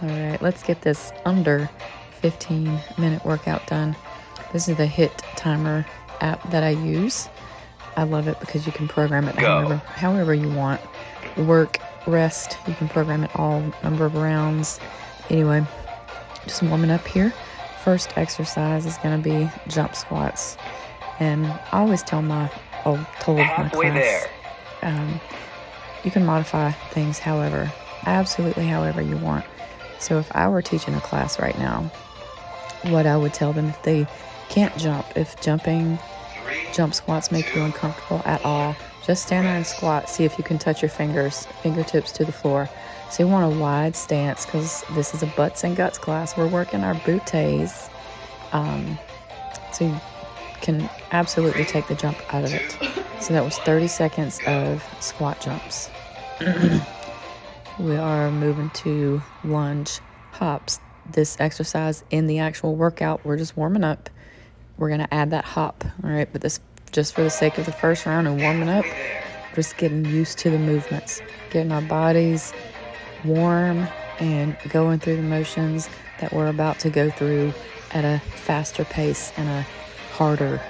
All right, let's get this under 15-minute workout done. This is the HIIT timer app that I use. I love it because you can program it however you want. Work, rest, you can program it all number of rounds. Anyway, just warming up here. First exercise is going to be jump squats. And I always told my class, you can modify things absolutely however you want. So if I were teaching a class right now, what I would tell them if they can't jump, if jump squats make you uncomfortable at all, just stand there and squat. See if you can touch your fingertips to the floor. So you want a wide stance because this is a butts and guts class. We're working our booties. So you can absolutely take the jump out of it. So that was 30 seconds of squat jumps. We are moving to lunge hops. This exercise in the actual workout, we're just warming up. We're going to add that hop, all right? But this, just for the sake of the first round and warming up, just getting used to the movements, getting our bodies warm and going through the motions that we're about to go through at a faster pace and a harder,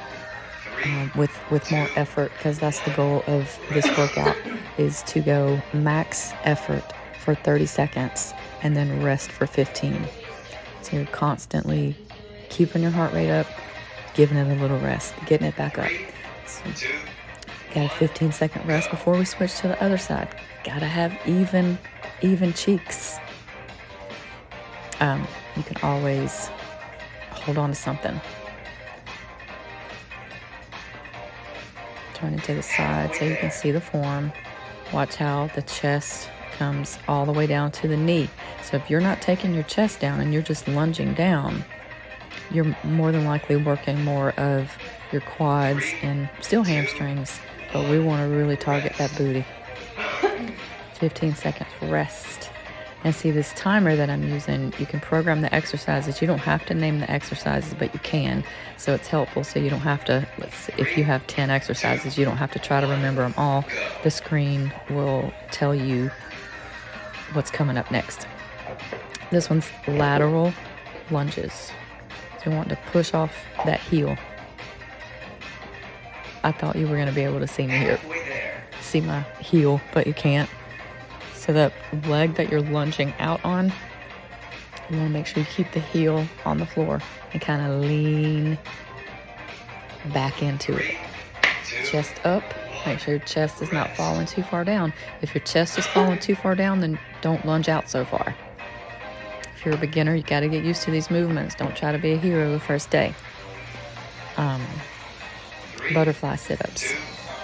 with more effort, because that's the goal of this workout, is to go max effort for 30 seconds and then rest for 15. So you're constantly keeping your heart rate up, giving it a little rest, getting it back up. So got a 15-second rest before we switch to the other side. Gotta have even cheeks. You can always hold on to something. Turn it to the side so you can see the form. Watch how the chest comes all the way down to the knee. So if you're not taking your chest down and you're just lunging down, you're more than likely working more of your quads and still hamstrings, but we want to really target that booty. 15 seconds rest. And see, this timer that I'm using, you can program the exercises. You don't have to name the exercises, but you can. So it's helpful. So you don't have to, if you have 10 exercises, you don't have to try to remember them all. The screen will tell you what's coming up next. This one's lateral lunges. So you want to push off that heel. I thought you were going to be able to see me here. See my heel, but you can't. So that leg that you're lunging out on, you want to make sure you keep the heel on the floor and kind of lean back into it. Chest up. Make sure your chest is not falling too far down. If your chest is falling too far down, then don't lunge out so far. If you're a beginner, you got to get used to these movements. Don't try to be a hero the first day. Butterfly sit-ups.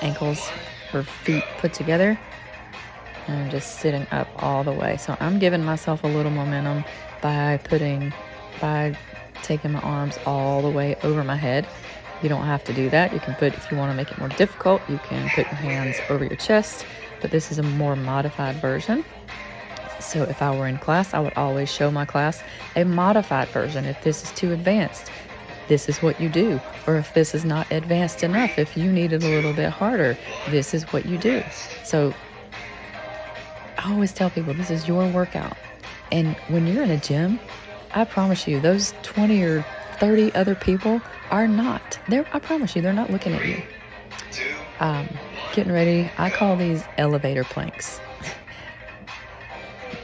Ankles or feet put together. And I'm just sitting up all the way. So I'm giving myself a little momentum by taking my arms all the way over my head. You don't have to do that. You can if you want to make it more difficult, you can put your hands over your chest. But this is a more modified version. So if I were in class, I would always show my class a modified version. If this is too advanced, this is what you do. Or if this is not advanced enough, if you need it a little bit harder, this is what you do. So I always tell people this is your workout. And when you're in a gym, I promise you, those 20 or 30 other people are not. I promise you, they're not looking at you. Getting ready, I call these elevator planks.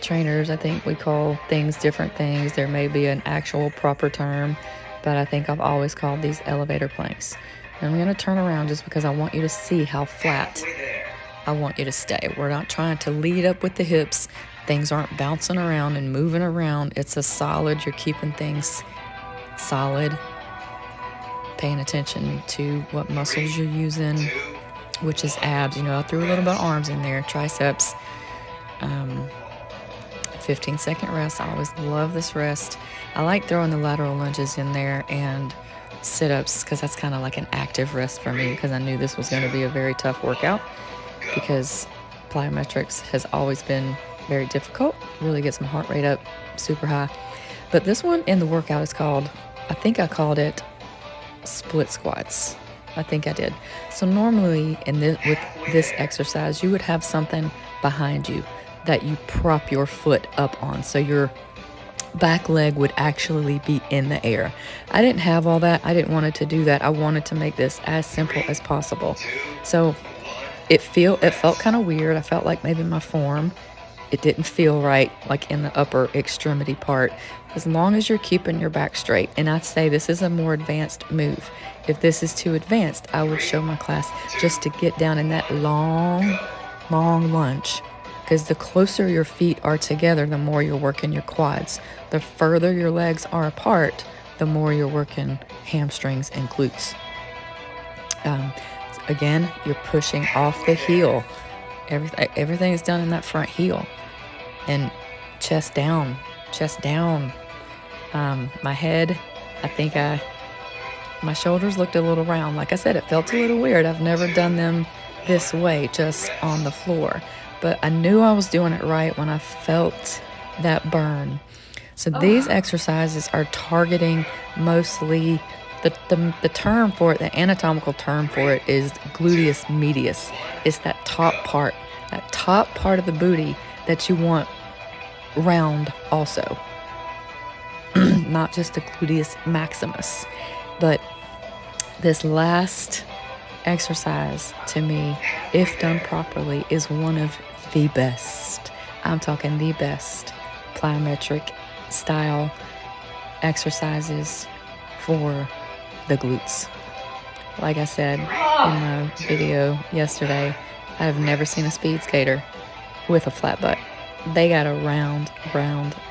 Trainers, I think we call things different things. There may be an actual proper term, but I think I've always called these elevator planks. And I'm going to turn around just because I want you to see how flat I want you to stay. We're not trying to lead up with the hips. Things aren't bouncing around and moving around. It's a solid. You're keeping things solid. Paying attention to what muscles you're using, which is abs. I threw a little bit of arms in there, triceps. 15-second rest. I always love this rest. I like throwing the lateral lunges in there and sit-ups because that's kind of like an active rest for me, because I knew this was going to be a very tough workout, because plyometrics has always been very difficult. Really gets my heart rate up super high. But this one in the workout is called, I think I called it split squats. I think I did. So normally with this exercise, you would have something behind you that you prop your foot up on. So you're back leg would actually be in the air. I didn't have all that. I didn't want it to do that. I wanted to make this as simple as possible. So it felt kind of weird. I felt like maybe my form, it didn't feel right, like in the upper extremity part. As long as you're keeping your back straight, and I'd say this is a more advanced move. If this is too advanced, I would show my class just to get down in that long lunge, because the closer your feet are together, the more you're working your quads. The further your legs are apart, the more you're working hamstrings and glutes. Again, you're pushing off the heel. Everything is done in that front heel. And chest down. My head, my shoulders looked a little round. Like I said, it felt a little weird. I've never done them this way, just on the floor. But I knew I was doing it right when I felt that burn. So these exercises are targeting mostly, the term for it, the anatomical term for it is gluteus medius. It's that top part of the booty that you want round also. Not just the gluteus maximus. But this last exercise, to me, if done properly, is one of the best. I'm talking the best plyometric style exercises for the glutes. Like I said in my video yesterday, I've never seen a speed skater with a flat butt. They got a round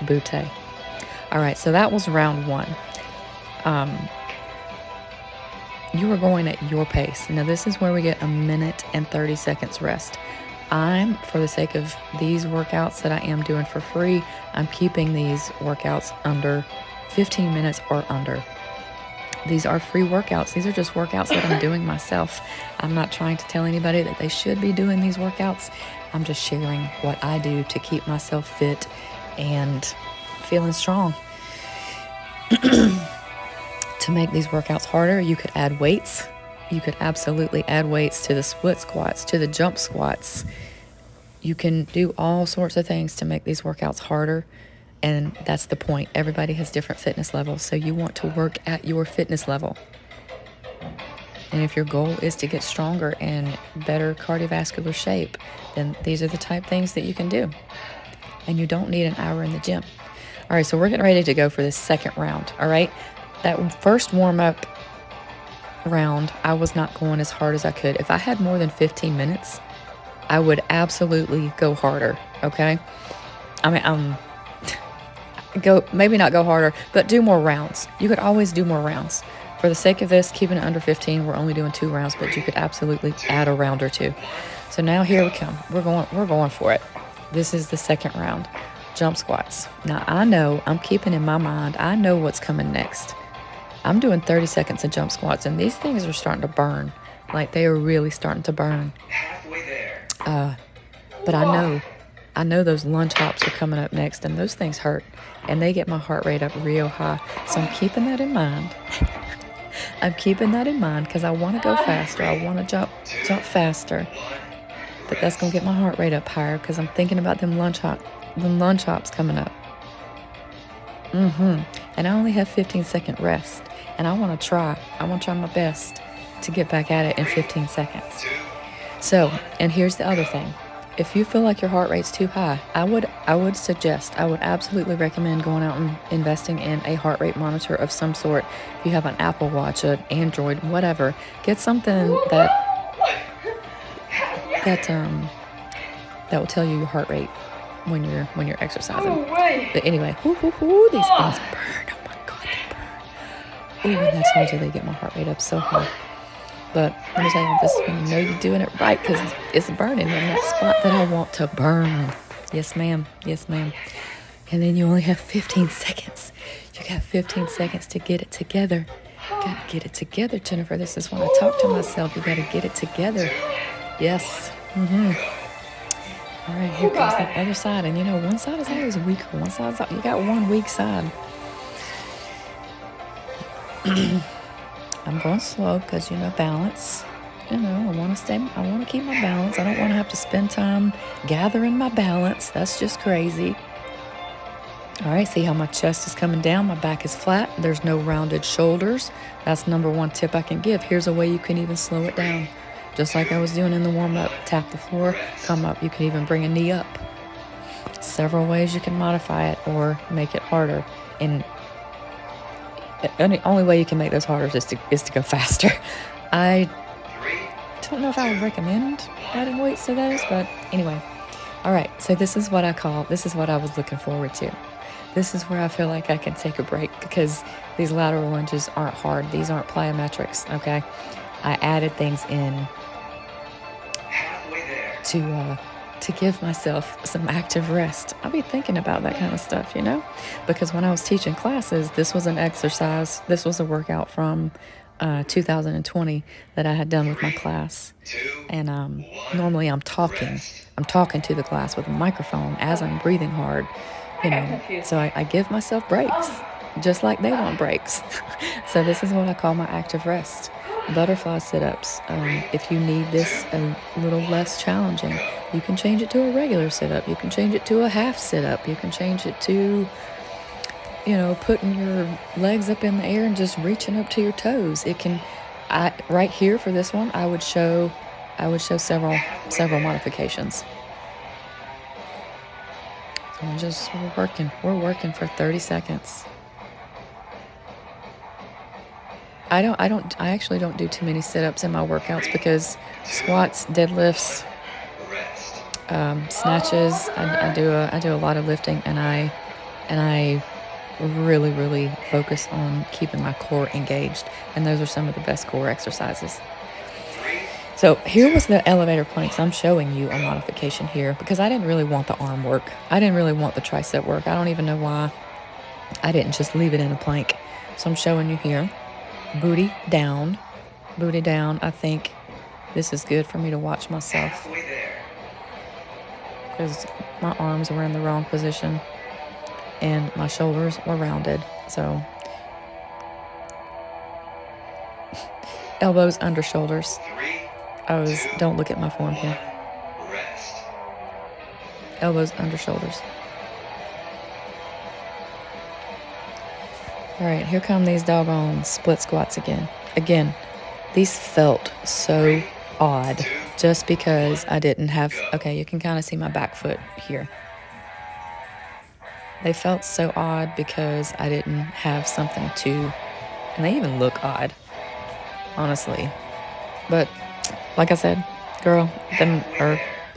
butte. All right, so that was round one. You are going at your pace. Now this is where we get a minute and 30 seconds rest. For the sake of these workouts that I am doing for free, I'm keeping these workouts under 15 minutes or under. These are free workouts. These are just workouts that I'm doing myself. I'm not trying to tell anybody that they should be doing these workouts. I'm just sharing what I do to keep myself fit and feeling strong. To make these workouts harder, you could add weights. You could absolutely add weights to the split squats, to the jump squats. You can do all sorts of things to make these workouts harder. And that's the point. Everybody has different fitness levels. So you want to work at your fitness level. And if your goal is to get stronger and better cardiovascular shape, then these are the type things that you can do. And you don't need an hour in the gym. All right, so we're getting ready to go for this second round, all right? That first warm-up round, I was not going as hard as I could. If I had more than 15 minutes, I would absolutely go harder, okay? Maybe not go harder, but do more rounds. You could always do more rounds. For the sake of this, keeping it under 15, we're only doing 2 rounds, but you could absolutely add a round or 2. So now here we come. We're going for it. This is the second round. Jump squats. Now I know, I'm keeping in my mind, I know what's coming next. I'm doing 30 seconds of jump squats, and these things are starting to burn. Like, they are really starting to burn. Halfway there. But I know those lunge hops are coming up next, and those things hurt, and they get my heart rate up real high. So I'm keeping that in mind. I'm keeping that in mind because I want to go faster. I want to jump faster. But that's going to get my heart rate up higher because I'm thinking about them lunge hops coming up. And I only have 15-second rest. And I want to try my best to get back at it in 15 seconds. So, and here's the other thing. If you feel like your heart rate's too high, I would absolutely recommend going out and investing in a heart rate monitor of some sort. If you have an Apple Watch, an Android, whatever, get something that will tell you your heart rate when you're exercising. But anyway, these things burn. Oh my God, they burn. Ooh, when I told you they get my heart rate up so high. But let me tell you, this is when you know you're doing it right because it's burning in that spot that I want to burn. Yes, ma'am. Yes, ma'am. And then you only have 15 seconds. You got 15 seconds to get it together. You got to get it together, Jennifer. This is when I talk to myself. You got to get it together. Yes. All right, here comes the other side. And you know, one side is always weaker. You got one weak side. I'm going slow because, balance. I want to keep my balance. I don't want to have to spend time gathering my balance. That's just crazy. All right, see how my chest is coming down, my back is flat, there's no rounded shoulders. That's number one tip I can give. Here's a way you can even slow it down. Just like I was doing in the warm-up. Tap the floor, come up. You can even bring a knee up. Several ways you can modify it or make it harder. And the only way you can make those harder is to go faster. I don't know if I would recommend adding weights to those, but anyway. All right, so this is what I was looking forward to. This is where I feel like I can take a break because these lateral lunges aren't hard. These aren't plyometrics, okay? I added things in to give myself some active rest. I'll be thinking about that kind of stuff, because when I was teaching classes, this was an exercise. This was a workout from 2020 that I had done with my class. And normally I'm talking to the class with a microphone as I'm breathing hard, So I give myself breaks, just like they want breaks. So this is what I call my active rest. Butterfly sit-ups. If you need this a little less challenging, you can change it to a regular sit-up. You can change it to a half sit-up. You can change it to, putting your legs up in the air and just reaching up to your toes. Right here for this one, I would show several modifications. And we're working for 30 seconds. I actually don't do too many sit-ups in my workouts because squats, deadlifts, snatches, I do a lot of lifting, and I really, really focus on keeping my core engaged, and those are some of the best core exercises. So here was the elevator planks. I'm showing you a modification here because I didn't really want the arm work. I didn't really want the tricep work. I don't even know why I didn't just leave it in a plank. So I'm showing you here. Booty down. I think this is good for me to watch myself because my arms were in the wrong position and my shoulders were rounded. So elbows under shoulders. Don't look at my form here. Elbows under shoulders. All right, here come these doggone split squats again. Again, these felt so odd just because I didn't have, okay, you can kind of see my back foot here. They felt so odd because I didn't have something to, and they even look odd, honestly. But like I said, girl,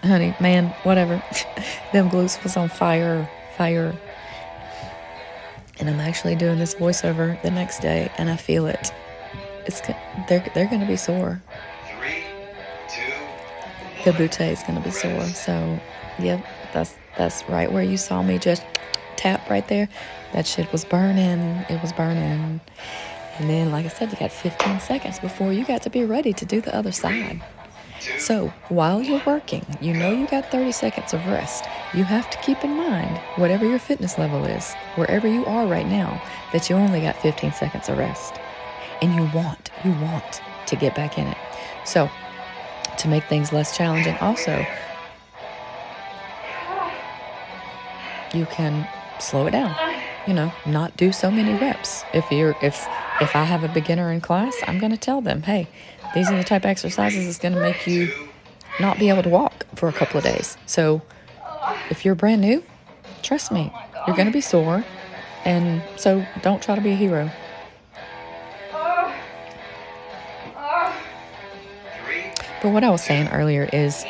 honey, man, whatever, them glutes was on fire. And I'm actually doing this voiceover the next day, and I feel it. They're going to be sore. 3, 2, The butte is going to be sore. So, yep, that's right where you saw me just tap right there. That shit was burning. It was burning. And then, like I said, you got 15 seconds before you got to be ready to do the other side. So while you're working, you got 30 seconds of rest. You have to keep in mind, whatever your fitness level is, wherever you are right now, that you only got 15 seconds of rest. And you want to get back in it. So to make things less challenging also, you can slow it down. Not do so many reps. If I have a beginner in class, I'm going to tell them, hey, these are the type of exercises that's going to make you not be able to walk for a couple of days. So if you're brand new, trust me, you're going to be sore. And so don't try to be a hero. But what I was saying earlier is,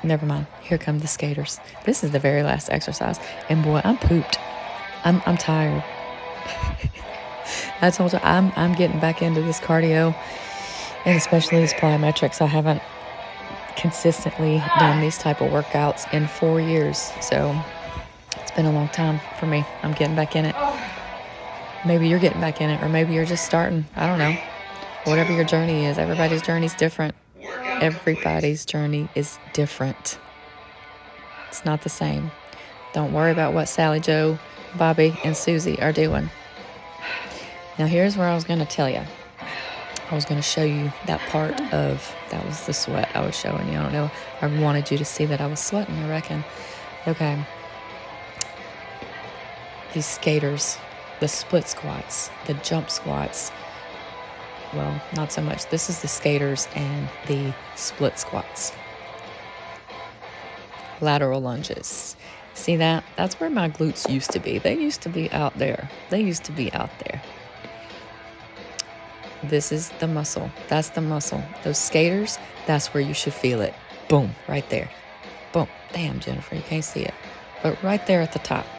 never mind. Here come the skaters. This is the very last exercise. And boy, I'm pooped. I'm tired. I told you I'm getting back into this cardio, and especially these plyometrics. I haven't consistently done these type of workouts in 4 years, so it's been a long time for me. I'm getting back in it. Maybe you're getting back in it, or maybe you're just starting. I don't know. Whatever your journey is, everybody's journey is different. Everybody's journey is different. It's not the same. Don't worry about what Sally, Joe, Bobby, and Susie are doing. Now here's where I was going to tell you. I was going to show you that part of, that was the sweat I was showing you. I don't know. I wanted you to see that I was sweating, I reckon. Okay. These skaters, the split squats, the jump squats. Well, not so much. This is the skaters and the split squats. Lateral lunges. See that? That's where my glutes used to be. They used to be out there. They used to be out there. This is the muscle. That's the muscle. Those skaters, that's where you should feel it. Boom, right there. Boom. Damn, Jennifer, you can't see it. But right there at the top.